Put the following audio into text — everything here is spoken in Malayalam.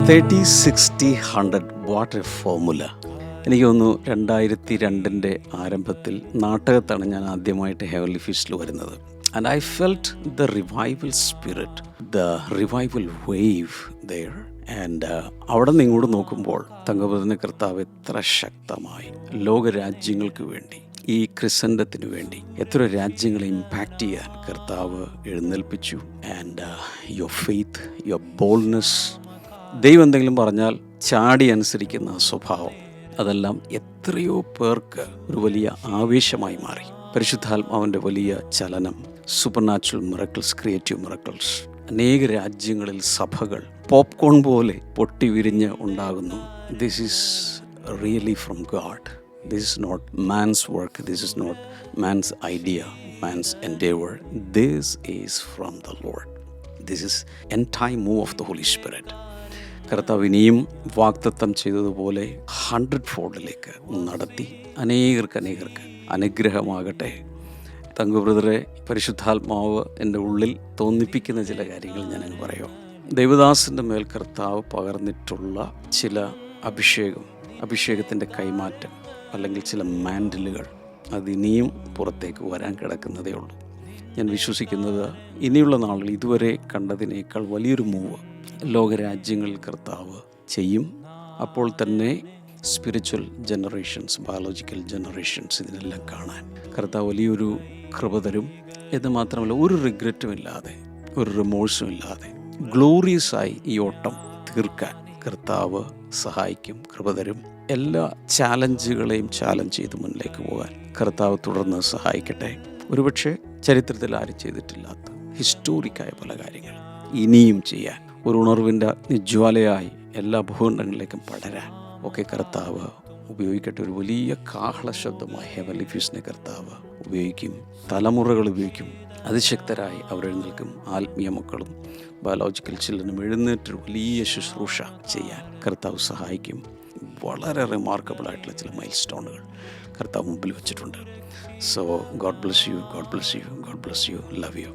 30-60-100 വാട്ട് എ ഫോർമുല. എനിക്ക് തോന്നുന്നു 2002 ആരംഭത്തിൽ നാട്ടകത്താണ് ഞാൻ ആദ്യമായിട്ട് ഹെവൻലി ഫീസ്റ്റിൽ വരുന്നത്. And I felt the revival spirit, the revival wave there. And അവിടെ നിന്ന് ഇങ്ങോട്ട് നോക്കുമ്പോൾ തങ്കപുരത്തിന് കർത്താവ് എത്ര ശക്തമായി ലോകരാജ്യങ്ങൾക്ക് വേണ്ടി, ഈ ക്രിസൻഡത്തിന് വേണ്ടി എത്ര രാജ്യങ്ങളെ ഇമ്പാക്റ്റ് ചെയ്യാൻ കർത്താവ് എഴുന്നേൽപ്പിച്ചു. And your faith, your boldness, ദൈവം എന്തെങ്കിലും പറഞ്ഞാൽ ചാടി അനുസരിക്കുന്ന സ്വഭാവം, അതെല്ലാം എത്രയോ പേർക്ക് ഒരു വലിയ ആവേശമായി മാറി. പരിശുദ്ധാത്മാവിൻ്റെ വലിയ ചലനം, സൂപ്പർനാച്ചുറൽ മിറക്കിൾസ്, ക്രിയേറ്റീവ് മിറക്കിൾസ്, അനേക രാജ്യങ്ങളിൽ സഭകൾ പോപ്കോൺ പോലെ പൊട്ടി വിരിഞ്ഞ് ഉണ്ടാകുന്നു. This is really from God. This is not man's work. This is not man's idea, man's endeavor. This is from the Lord. This is end-time move of the Holy Spirit. കർത്താവ് ഇനിയും വാഗ്ദത്തം ചെയ്തതുപോലെ 100-ഫോൾഡിലേക്ക് നടത്തി അനേകർക്ക് അനുഗ്രഹമാകട്ടെ. തങ്കു ബ്രദറെ, പരിശുദ്ധാത്മാവ് എൻ്റെ ഉള്ളിൽ തോന്നിപ്പിക്കുന്ന ചില കാര്യങ്ങൾ ഞാനങ്ങ് പറയാം. ദൈവദാസൻ്റെ മേൽ കർത്താവ് പകർന്നിട്ടുള്ള ചില അഭിഷേകത്തിൻ്റെ കൈമാറ്റം, അല്ലെങ്കിൽ ചില മാൻഡിലുകൾ, അതിനിയും പുറത്തേക്ക് വരാൻ കിടക്കുന്നതേ ഉള്ളൂ. ഞാൻ വിശ്വസിക്കുന്നത് ഇനിയുള്ള നാളുകൾ ഇതുവരെ കണ്ടതിനേക്കാൾ വലിയൊരു മൂവ് ലോകരാജ്യങ്ങളിൽ കർത്താവ് ചെയ്യും. അപ്പോൾ തന്നെ സ്പിരിച്വൽ ജനറേഷൻസ്, ബയോളജിക്കൽ ജനറേഷൻസ്, ഇതിനെല്ലാം കാണാൻ കർത്താവ് വലിയൊരു കൃപ തരും. എന്ന് മാത്രമല്ല, ഒരു റിഗ്രറ്റും ഇല്ലാതെ, ഒരു റിമോഴ്സും ഇല്ലാതെ ഗ്ലോറിയസായി ഈ ഓട്ടം തീർക്കാൻ കർത്താവ് സഹായിക്കും, കൃപ തരും. എല്ലാ ചാലഞ്ചുകളെയും ചാലഞ്ച് ചെയ്ത് മുന്നിലേക്ക് പോകാൻ കർത്താവ് തുടർന്ന് സഹായിക്കട്ടെ. ഒരുപക്ഷെ ചരിത്രത്തിൽ ആരും ചെയ്തിട്ടില്ലാത്ത ഹിസ്റ്റോറിക്കായ പല കാര്യങ്ങൾ ഇനിയും ചെയ്യാൻ, ഒരു ഉണർവിൻ്റെ ജ്വാലയായി എല്ലാ ഭൂഖണ്ഡങ്ങളിലേക്കും പടരാൻ ഒക്കെ കർത്താവ് ഉപയോഗിക്കട്ടെ. ഒരു വലിയ കാഹള ശബ്ദമായി ഹെവൻലി ഫീസ്റ്റിനെ കർത്താവ് ഉപയോഗിക്കും, തലമുറകൾ ഉപയോഗിക്കും. അതിശക്തരായി അവരെഴുന്നേൽക്കും. ആത്മീയ മക്കളും ബയോളജിക്കൽ ചിൽഡ്രനും എഴുന്നേറ്റൊരു വലിയ ശുശ്രൂഷ ചെയ്യാൻ കർത്താവ് സഹായിക്കും. വളരെ റിമാർക്കബിളായിട്ടുള്ള ചില മൈൽ സ്റ്റോണുകൾ കർത്താവ് മുമ്പിൽ വെച്ചിട്ടുണ്ട്. So God bless you, God bless you, God bless you. Love you.